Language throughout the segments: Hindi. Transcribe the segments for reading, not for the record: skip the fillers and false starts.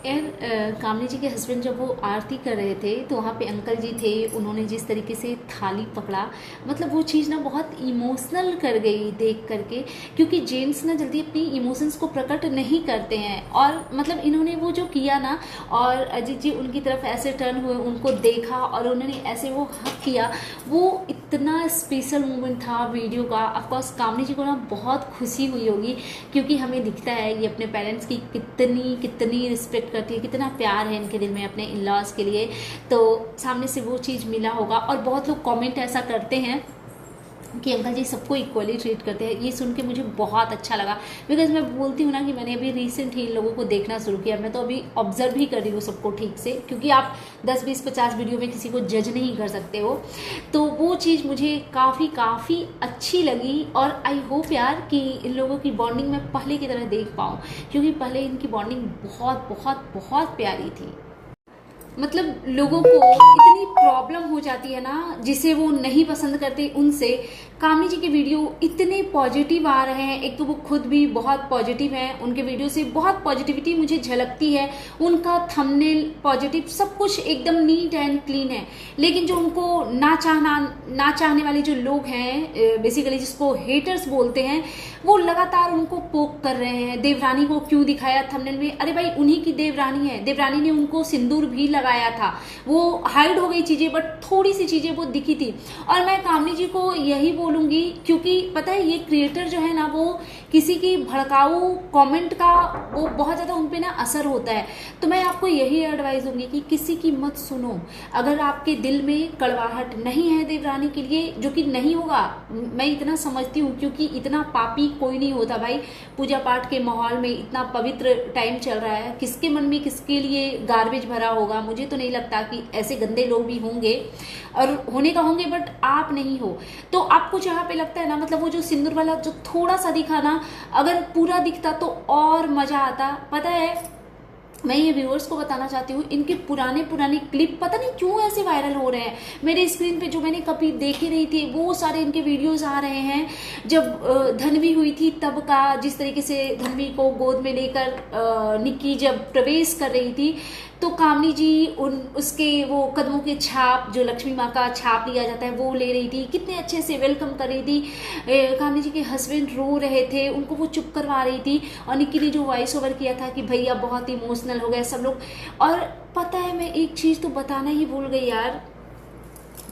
कामनी जी के हस्बैंड जब वो आरती कर रहे थे तो वहाँ पे अंकल जी थे, उन्होंने जिस तरीके से थाली पकड़ा, मतलब वो चीज़ ना बहुत इमोशनल कर गई देख करके, क्योंकि जेंट्स ना जल्दी अपनी इमोशंस को प्रकट नहीं करते हैं। और मतलब इन्होंने वो जो किया ना, और अजीत जी उनकी तरफ ऐसे टर्न हुए, उनको देखा और उन्होंने ऐसे वो हक किया, वो इतना स्पेशल मोमेंट था वीडियो का। ऑफकोर्स कामनी जी को ना बहुत खुशी हुई होगी, क्योंकि हमें दिखता है ये अपने पेरेंट्स की कितनी कितनी रिस्पेक्ट करती है, कितना प्यार है इनके दिल में अपने इन लॉज के लिए। तो सामने से वो चीज़ मिला होगा। और बहुत लोग कमेंट ऐसा करते हैं कि अंकल जी सबको इक्वली ट्रीट करते हैं, ये सुन के मुझे बहुत अच्छा लगा। बिकॉज मैं बोलती हूँ ना कि मैंने अभी रिसेंट ही इन लोगों को देखना शुरू किया, मैं तो अभी ऑब्जर्व ही कर रही हूँ सबको ठीक से, क्योंकि आप 10 20 50 वीडियो में किसी को जज नहीं कर सकते हो। तो वो चीज़ मुझे काफ़ी अच्छी लगी। और आई होप यार कि इन लोगों की बॉन्डिंग मैं पहले की तरह देख पाऊँ, क्योंकि पहले इनकी बॉन्डिंग बहुत बहुत बहुत प्यारी थी। मतलब लोगों को इतनी प्रॉब्लम हो जाती है ना जिसे वो नहीं पसंद करते उनसे, कामनी जी के वीडियो इतने पॉजिटिव आ रहे हैं। एक तो वो खुद भी बहुत पॉजिटिव हैं, उनके वीडियो से बहुत पॉजिटिविटी मुझे झलकती है, उनका थंबनेल पॉजिटिव, सब कुछ एकदम नीट एंड क्लीन है। लेकिन जो उनको ना चाहने वाले जो लोग हैं, बेसिकली जिसको हेटर्स बोलते हैं, वो लगातार उनको पोक कर रहे हैं। देवरानी को क्यों दिखाया थंबनेल में? अरे भाई उन्हीं की देवरानी है, देवरानी ने उनको सिंदूर भी लगाया था, वो हाइड हो गई चीजें, बट थोड़ी सी चीजें वो दिखी थी। और मैं कामनी जी को यही बोलूंगी, क्योंकि पता है ये क्रिएटर जो है ना, वो किसी की भड़काऊ कमेंट का वो बहुत ज्यादा उन पे ना असर होता है। तो मैं आपको यही एडवाइस दूंगी कि किसी की मत सुनो। अगर आपके दिल में कड़वाहट नहीं है देवरानी के लिए, जो कि नहीं होगा, मैं इतना समझती हूँ, क्योंकि इतना पापी कोई नहीं होता भाई। पूजा पाठ के माहौल में इतना पवित्र टाइम चल रहा है, किसके मन में किसके लिए गार्बेज भरा होगा? मुझे तो नहीं लगता कि ऐसे गंदे लोग भी होंगे, और होने का होंगे, बट आप नहीं हो। तो आपको जहाँ पे लगता है ना, मतलब वो जो सिंदूर वाला जो थोड़ा सा दिखा ना, अगर पूरा दिखता तो और मजा आता। पता है मैं ये व्यूअर्स को बताना चाहती हूँ, इनके पुराने क्लिप पता नहीं क्यों ऐसे वायरल हो रहे हैं। मेरे स्क्रीन पे जो मैंने कभी देखे नहीं थी, वो सारे इनके वीडियोस आ रहे हैं। जब धनवी हुई थी तब का, जिस तरीके से धनवी को गोद में लेकर निक्की जब प्रवेश कर रही थी, तो कामनी जी उसके वो कदमों के छाप, जो लक्ष्मी माँ का छाप लिया जाता है, वो ले रही थी, कितने अच्छे से वेलकम कर रही थी। कामनी जी के हस्बैंड रो रहे थे, उनको वो चुप करवा रही थी, और निक्की ने जो वॉइस ओवर किया था कि भैया बहुत इमोशनल हो गए सब लोग। और पता है मैं एक चीज तो बताना ही भूल गई यार,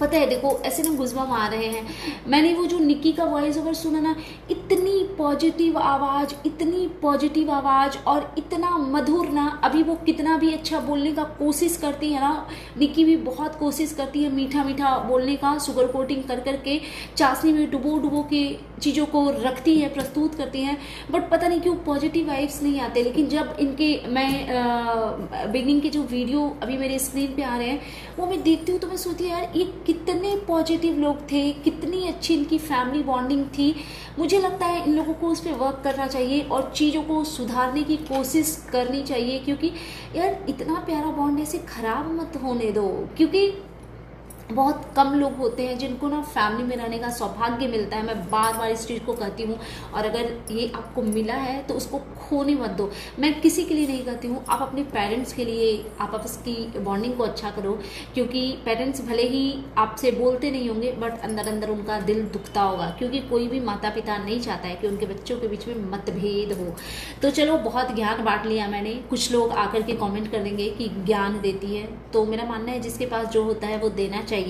पता है देखो ऐसे ना गुजबम आ रहे हैं। मैंने वो जो निक्की का वॉइस ओवर सुना ना, इतनी पॉजिटिव आवाज, इतनी पॉजिटिव आवाज, और इतना मधुर ना। अभी वो कितना भी अच्छा बोलने का कोशिश करती है ना, निक्की भी बहुत कोशिश करती है मीठा मीठा बोलने का, शुगर कोटिंग कर करके चाशनी में डुबो डुबो के चीज़ों को रखती है, प्रस्तुत करती हैं, बट पता नहीं क्यों पॉजिटिव वाइब्स नहीं आते। लेकिन जब इनके मैं बिगनिंग के जो वीडियो अभी मेरे स्क्रीन पे आ रहे हैं, वो मैं देखती हूँ तो मैं सोचती हूँ यार ये कितने पॉजिटिव लोग थे, कितनी अच्छी इनकी फैमिली बॉन्डिंग थी। मुझे लगता है इन लोगों को उस पर वर्क करना चाहिए और चीज़ों को सुधारने की कोशिश करनी चाहिए, क्योंकि यार इतना प्यारा बॉन्ड ऐसे खराब मत होने दो। क्योंकि बहुत कम लोग होते हैं जिनको ना फैमिली में रहने का सौभाग्य मिलता है, मैं बार बार इस चीज़ को कहती हूँ। और अगर ये आपको मिला है तो उसको खोने मत दो। मैं किसी के लिए नहीं कहती हूँ, आप अपने पेरेंट्स के लिए आप उसकी बॉन्डिंग को अच्छा करो, क्योंकि पेरेंट्स भले ही आपसे बोलते नहीं होंगे, बट अंदर अंदर उनका दिल दुखता होगा, क्योंकि कोई भी माता पिता नहीं चाहता है कि उनके बच्चों के बीच में मतभेद हो। तो चलो बहुत ज्ञान बांट लिया मैंने, कुछ लोग आकर के कॉमेंट कर देंगे कि ज्ञान देती है, तो मेरा मानना है जिसके पास जो होता है वो देना चाहिए।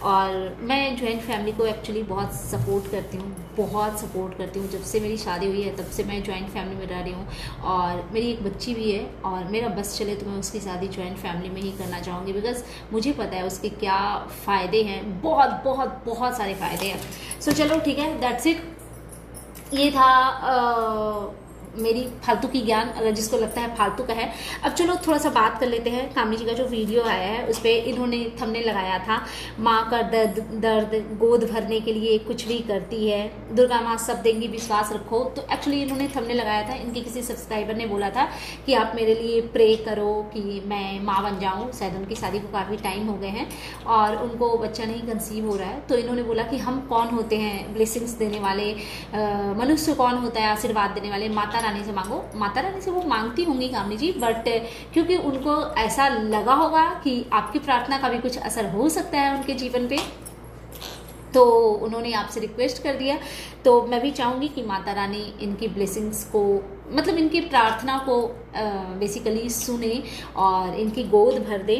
और मैं जॉइंट फैमिली को एक्चुअली बहुत सपोर्ट करती हूँ, बहुत सपोर्ट करती हूँ। जब से मेरी शादी हुई है तब से मैं जॉइंट फैमिली में रह रही हूँ, और मेरी एक बच्ची भी है, और मेरा बस चले तो मैं उसकी शादी जॉइंट फैमिली में ही करना चाहूँगी, बिकॉज मुझे पता है उसके क्या फ़ायदे हैं, बहुत बहुत बहुत सारे फ़ायदे हैं। सो चलो ठीक है, दैट्स इट। ये था मेरी फालतू की ज्ञान, अगर जिसको लगता है फालतू का है। अब चलो थोड़ा सा बात कर लेते हैं। कामनी जी का जो वीडियो आया है उस पर इन्होंने थंबनेल लगाया था, माँ का दर्द गोद भरने के लिए कुछ भी करती है, दुर्गा माँ सब देंगी विश्वास रखो। तो एक्चुअली इन्होंने थंबनेल लगाया था, इनके किसी सब्सक्राइबर ने बोला था कि आप मेरे लिए प्रे करो कि मैं माँ बन जाऊँ। शायद उनकी शादी को काफ़ी टाइम हो गए हैं और उनको बच्चा नहीं कंसीव हो रहा है। तो इन्होंने बोला कि हम कौन होते हैं ब्लेसिंग्स देने वाले, मनुष्य कौन होता है आशीर्वाद देने वाले? माता रानी से मांगो। माता रानी से वो मांगती होंगी कामनी जी, बट क्योंकि उनको ऐसा लगा होगा कि आपकी प्रार्थना का भी कुछ असर हो सकता है उनके जीवन पे, तो उन्होंने आपसे रिक्वेस्ट कर दिया। तो मैं भी चाहूँगी कि माता रानी इनकी ब्लेसिंग्स को, मतलब इनकी प्रार्थना को बेसिकली सुने और इनकी गोद भर दे।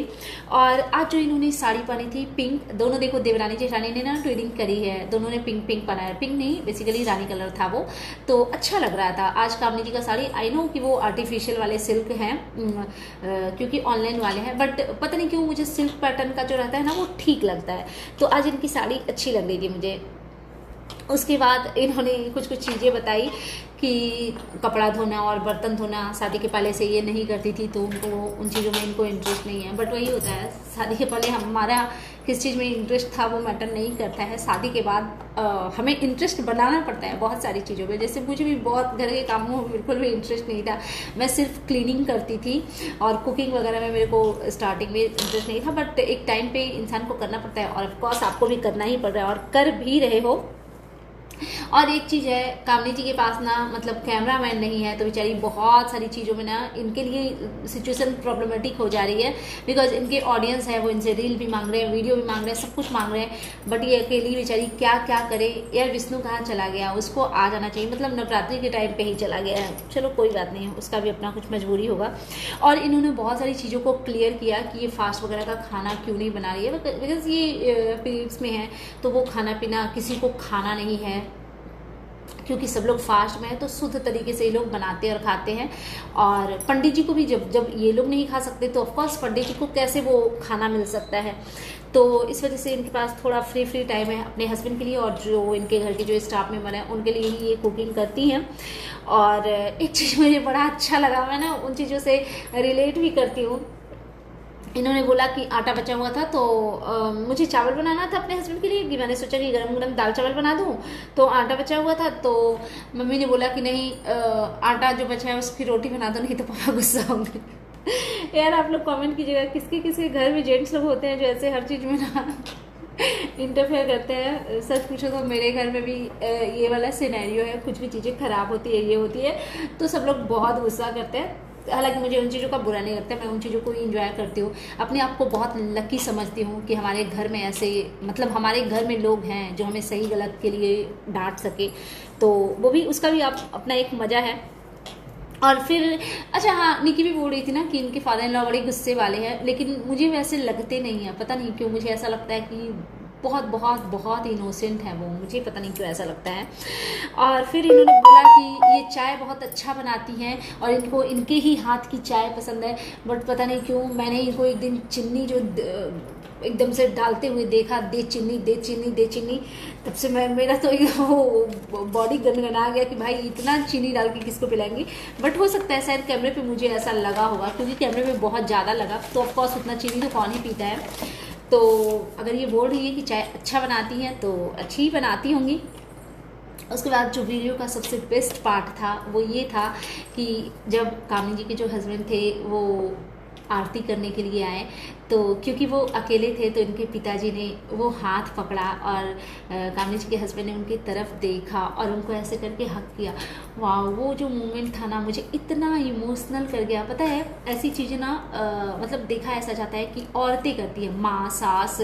और आज जो इन्होंने साड़ी पहनी थी पिंक, दोनों देखो देवरानी जेठानी ने ना ट्रेडिंग करी है, दोनों ने पिंक पिंक पहना है, पिंक नहीं बेसिकली रानी कलर था वो, तो अच्छा लग रहा था आज कामनी जी का साड़ी। आई नो कि वो आर्टिफिशियल वाले सिल्क हैं क्योंकि ऑनलाइन वाले हैं, बट पता नहीं क्यों मुझे सिल्क पैटर्न का जो रहता है ना वो ठीक लगता है, तो आज इनकी साड़ी अच्छी लग रही थी मुझे। उसके बाद इन्होंने कुछ कुछ चीज़ें बताई कि कपड़ा धोना और बर्तन धोना शादी के पहले से ये नहीं करती थी, तो उनको उन चीज़ों में इनको इंटरेस्ट नहीं है। बट वही होता है, शादी के पहले हमारा किस चीज़ में इंटरेस्ट था वो मैटर नहीं करता है, शादी के बाद हमें इंटरेस्ट बनाना पड़ता है बहुत सारी चीज़ों में। जैसे मुझे भी बहुत घर के कामों में बिल्कुल भी इंटरेस्ट नहीं था, मैं सिर्फ क्लीनिंग करती थी और कुकिंग वगैरह में मेरे को स्टार्टिंग में इंटरेस्ट नहीं था, बट एक टाइम पे इंसान को करना पड़ता है और ऑफकोर्स आपको भी करना ही पड़ रहा है और कर भी रहे हो। और एक चीज़ है, कामनी जी के पास ना मतलब कैमरा मैन नहीं है, तो बेचारी बहुत सारी चीज़ों में ना इनके लिए सिचुएशन प्रॉब्लमेटिक हो जा रही है, बिकॉज इनके ऑडियंस है वो इनसे रील भी मांग रहे हैं, वीडियो भी मांग रहे हैं, सब कुछ मांग रहे हैं, बट ये अकेली बेचारी क्या क्या करे। यार विष्णु कहाँ चला गया, उसको आ जाना चाहिए, मतलब नवरात्रि के टाइम पे ही चला गया है, चलो कोई बात नहीं है, उसका भी अपना कुछ मजबूरी होगा। और इन्होंने बहुत सारी चीज़ों को क्लियर किया कि ये फास्ट वगैरह का खाना क्यों नहीं बना रही है, बिकॉज ये पीरियड्स में है, तो वो खाना पीना किसी को खाना नहीं है, क्योंकि सब लोग फास्ट में है, तो शुद्ध तरीके से ये लोग बनाते और खाते हैं। और पंडित जी को भी जब ये लोग नहीं खा सकते, तो ऑफकोर्स पंडित जी को कैसे वो खाना मिल सकता है। तो इस वजह से इनके पास थोड़ा फ्री टाइम है अपने हस्बैंड के लिए, और जो इनके घर के जो स्टाफ मेंबर हैं उनके लिए ही ये कुकिंग करती हैं। और एक चीज़ मुझे बड़ा अच्छा लगा, मैं ना उन चीज़ों से रिलेट भी करती हूँ। इन्होंने बोला कि आटा बचा हुआ था, तो मुझे चावल बनाना था अपने हस्बैंड के लिए, कि मैंने सोचा कि गरम गरम दाल चावल बना दूं, तो आटा बचा हुआ था, तो मम्मी ने बोला कि नहीं आटा जो बचा है उसकी रोटी बना दो, नहीं तो पापा गुस्सा होंगे। यार आप लोग कमेंट कीजिएगा किसके किसके घर में जेंट्स लोग होते हैं जो ऐसे हर चीज़ में ना इंटरफेयर करते हैं। सच पूछो तो मेरे घर में भी ये वाला सिनेरियो है, कुछ भी चीज़ें खराब होती है, ये होती है, तो सब लोग बहुत गुस्सा करते हैं। हालांकि मुझे उन चीज़ों का बुरा नहीं लगता, मैं उन चीज़ों को इंजॉय करती हूँ, अपने आप को बहुत लकी समझती हूँ कि हमारे घर में ऐसे, मतलब हमारे घर में लोग हैं जो हमें सही गलत के लिए डांट सके, तो वो भी उसका भी आप अपना एक मज़ा है। और फिर अच्छा हाँ, निकी भी बोल रही थी ना कि इनके फादर इन लॉ बड़े गुस्से वाले हैं, लेकिन मुझे वैसे लगते नहीं है, पता नहीं क्यों मुझे ऐसा लगता है कि बहुत बहुत बहुत इनोसेंट है वो, मुझे पता नहीं क्यों ऐसा लगता है। और फिर इन्होंने बोला कि ये चाय बहुत अच्छा बनाती हैं और इनको इनके ही हाथ की चाय पसंद है, बट पता नहीं क्यों मैंने इनको एक दिन चीनी जो एकदम से डालते हुए देखा, दे चीनी दे चीनी दे चीनी, तब से मेरा तो वो बॉडी गनगना गया कि भाई इतना चीनी डाल के किसको पिलाएंगी। बट हो सकता है शायद कैमरे पे मुझे ऐसा लगा होगा, क्योंकि कैमरे में बहुत ज़्यादा लगा, तो ऑफकोर्स उतना चीनी तो कौन ही पीता है। तो अगर ये बोल रही है कि चाय अच्छा बनाती हैं तो अच्छी ही बनाती होंगी। उसके बाद जो वीडियो का सबसे बेस्ट पार्ट था वो ये था कि जब कामनी जी के जो हस्बैंड थे वो आरती करने के लिए आए, तो क्योंकि वो अकेले थे तो इनके पिताजी ने वो हाथ पकड़ा और कामनी जी के हस्बैंड ने उनकी तरफ देखा और उनको ऐसे करके हक किया। वाह, वो जो मोमेंट था ना मुझे इतना इमोशनल कर गया। पता है ऐसी चीज़ें ना मतलब देखा ऐसा जाता है कि औरतें करती है, माँ सास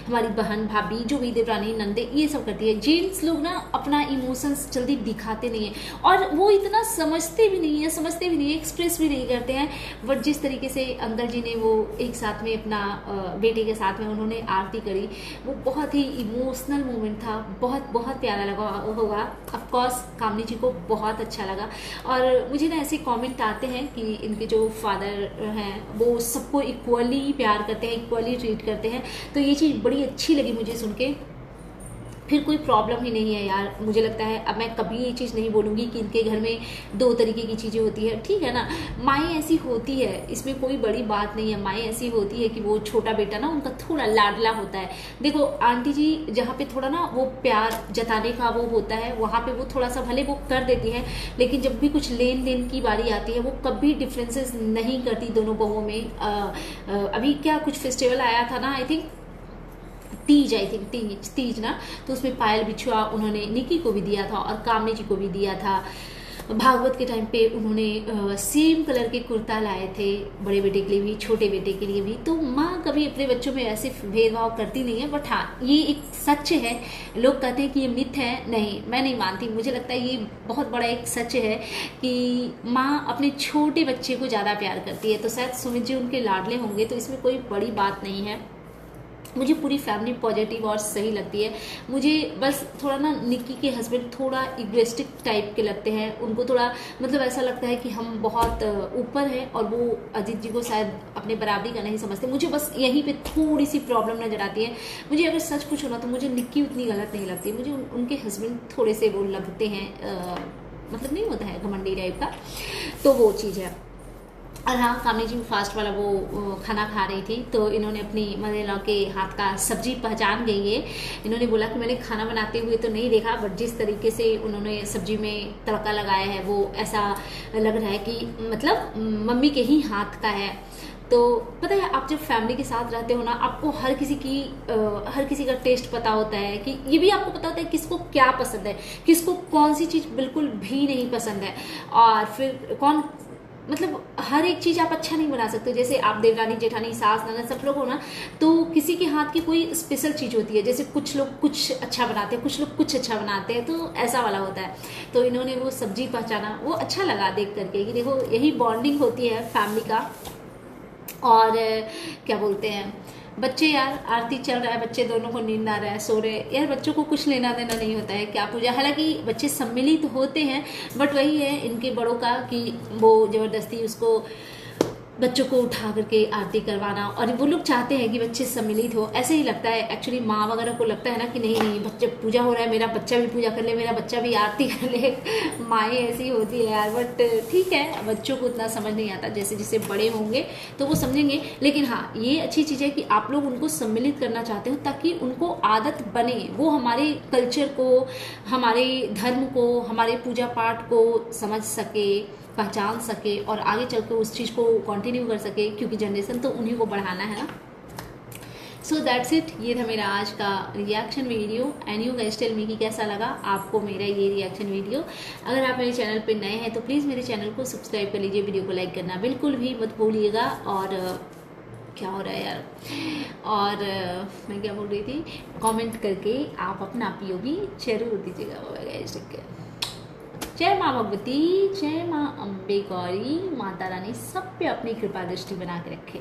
हमारी बहन भाभी जो भी देवरानी नंदे ये सब करती है, जेंट्स लोग ना अपना इमोशंस जल्दी दिखाते नहीं है और वो इतना समझते भी नहीं है, एक्सप्रेस भी नहीं करते हैं। बट जिस तरीके से अंकल जी ने वो एक साथ में अपना बेटे के साथ में उन्होंने आरती करी, वो बहुत ही इमोशनल मोमेंट था, बहुत बहुत प्यारा लगा होगा। ऑफकोर्स कामनी जी को बहुत अच्छा लगा। और मुझे ना ऐसे कमेंट आते हैं कि इनके जो फादर हैं वो सबको इक्वली प्यार करते हैं, इक्वली ट्रीट करते हैं, तो ये चीज़ बड़ी अच्छी लगी मुझे सुन के। फिर कोई प्रॉब्लम ही नहीं है यार, मुझे लगता है अब मैं कभी ये चीज़ नहीं बोलूँगी कि इनके घर में दो तरीके की चीज़ें होती है, ठीक है ना। माएँ ऐसी होती है, इसमें कोई बड़ी बात नहीं है। माएँ ऐसी होती है कि वो छोटा बेटा ना उनका थोड़ा लाडला होता है। देखो आंटी जी जहाँ पे थोड़ा ना वो प्यार जताने का वो होता है, वहाँ पे वो थोड़ा सा भले वो कर देती है, लेकिन जब भी कुछ लेन देन की बारी आती है वो कभी डिफरेंसेस नहीं करती दोनों बहुओं में। अभी क्या कुछ फेस्टिवल आया था ना, आई थिंक तीज ना, तो उसमें पायल बिछुआ उन्होंने निकी को भी दिया था और कामनी जी को भी दिया था। भागवत के टाइम पे उन्होंने सेम कलर के कुर्ता लाए थे, बड़े बेटे के लिए भी छोटे बेटे के लिए भी। तो माँ कभी अपने बच्चों में ऐसे भेदभाव करती नहीं है, बट हाँ ये एक सच है। लोग कहते हैं कि ये मिथ है, नहीं मैं नहीं मानती, मुझे लगता है ये बहुत बड़ा एक सच है कि माँ अपने छोटे बच्चे को ज़्यादा प्यार करती है। तो शायद सुमित जी उनके लाडले होंगे, तो इसमें कोई बड़ी बात नहीं है। मुझे पूरी फैमिली पॉजिटिव और सही लगती है। मुझे बस थोड़ा ना निक्की के हस्बैंड थोड़ा इग्रेस्टिक टाइप के लगते हैं, उनको थोड़ा मतलब ऐसा लगता है कि हम बहुत ऊपर हैं और वो अजीत जी को शायद अपने बराबरी का नहीं समझते। मुझे बस यहीं पे थोड़ी सी प्रॉब्लम नजर आती है। मुझे अगर सच पूछो ना तो मुझे निक्की उतनी गलत नहीं लगती, मुझे उनके हस्बैंड थोड़े से वो लगते हैं, मतलब नहीं होता है घमंडी टाइप का, तो वो चीज़ है। और हाँ, कामनी जी फास्ट वाला वो खाना खा रही थी, तो इन्होंने अपनी मदर इन लॉ के हाथ का सब्जी पहचान गई है। इन्होंने बोला कि मैंने खाना बनाते हुए तो नहीं देखा, बट जिस तरीके से उन्होंने सब्जी में तड़का लगाया है वो ऐसा लग रहा है कि मतलब मम्मी के ही हाथ का है। तो पता है, आप जब फैमिली के साथ रहते हो ना, आपको हर किसी का टेस्ट पता होता है, कि ये भी आपको पता होता है किसको क्या पसंद है, किसको कौन सी चीज़ बिल्कुल भी नहीं पसंद है, और फिर कौन मतलब हर एक चीज़ आप अच्छा नहीं बना सकते। जैसे आप देवरानी जेठानी सास ननद सब लोग हो ना, तो किसी के हाथ की कोई स्पेशल चीज़ होती है। जैसे कुछ लोग कुछ अच्छा बनाते हैं, कुछ लोग कुछ अच्छा बनाते हैं, तो ऐसा वाला होता है। तो इन्होंने वो सब्जी पहचाना, वो अच्छा लगा देख करके कि देखो यही बॉन्डिंग होती है फैमिली का। और क्या बोलते हैं, बच्चे यार आरती चल रहा है, बच्चे दोनों को नींद आ रहा है, सो रहे यार, बच्चों को कुछ लेना देना नहीं होता है क्या पूजा। हालांकि बच्चे सम्मिलित होते हैं, बट वही है इनके बड़ों का कि वो जबरदस्ती उसको बच्चों को उठा करके आरती करवाना, और वो लोग चाहते हैं कि बच्चे सम्मिलित हो। ऐसे ही लगता है एक्चुअली, माँ वगैरह को लगता है ना कि नहीं नहीं बच्चे पूजा हो रहा है, मेरा बच्चा भी पूजा कर ले, मेरा बच्चा भी आरती कर ले। माएँ ऐसी होती है यार, बट ठीक है, बच्चों को उतना समझ नहीं आता। जैसे जैसे बड़े होंगे तो वो समझेंगे। लेकिन हाँ, ये अच्छी चीज़ है कि आप लोग उनको सम्मिलित करना चाहते हो, ताकि उनको आदत बने, वो हमारे कल्चर को, हमारे धर्म को, हमारे पूजा पाठ को समझ सके, पहचान सके, और आगे चल के उस चीज़ को कंटिन्यू कर सके, क्योंकि जनरेशन तो उन्हीं को बढ़ाना है ना। सो दैट्स इट, ये था मेरा आज का reaction video. And you guys tell me कि कैसा लगा आपको मेरा ये रिएक्शन वीडियो। अगर आप मेरे चैनल पे नए हैं तो प्लीज़ मेरे चैनल को सब्सक्राइब कर लीजिए, वीडियो को लाइक करना बिल्कुल भी मत भूलिएगा। और क्या हो रहा है यार, और मैं क्या बोल रही थी, कमेंट करके आप अपना POV जरूर दीजिएगा। जय माँ भगवती, जय माँ अम्बे गौरी, माता रानी सब पे अपनी कृपा दृष्टि बना के रखे।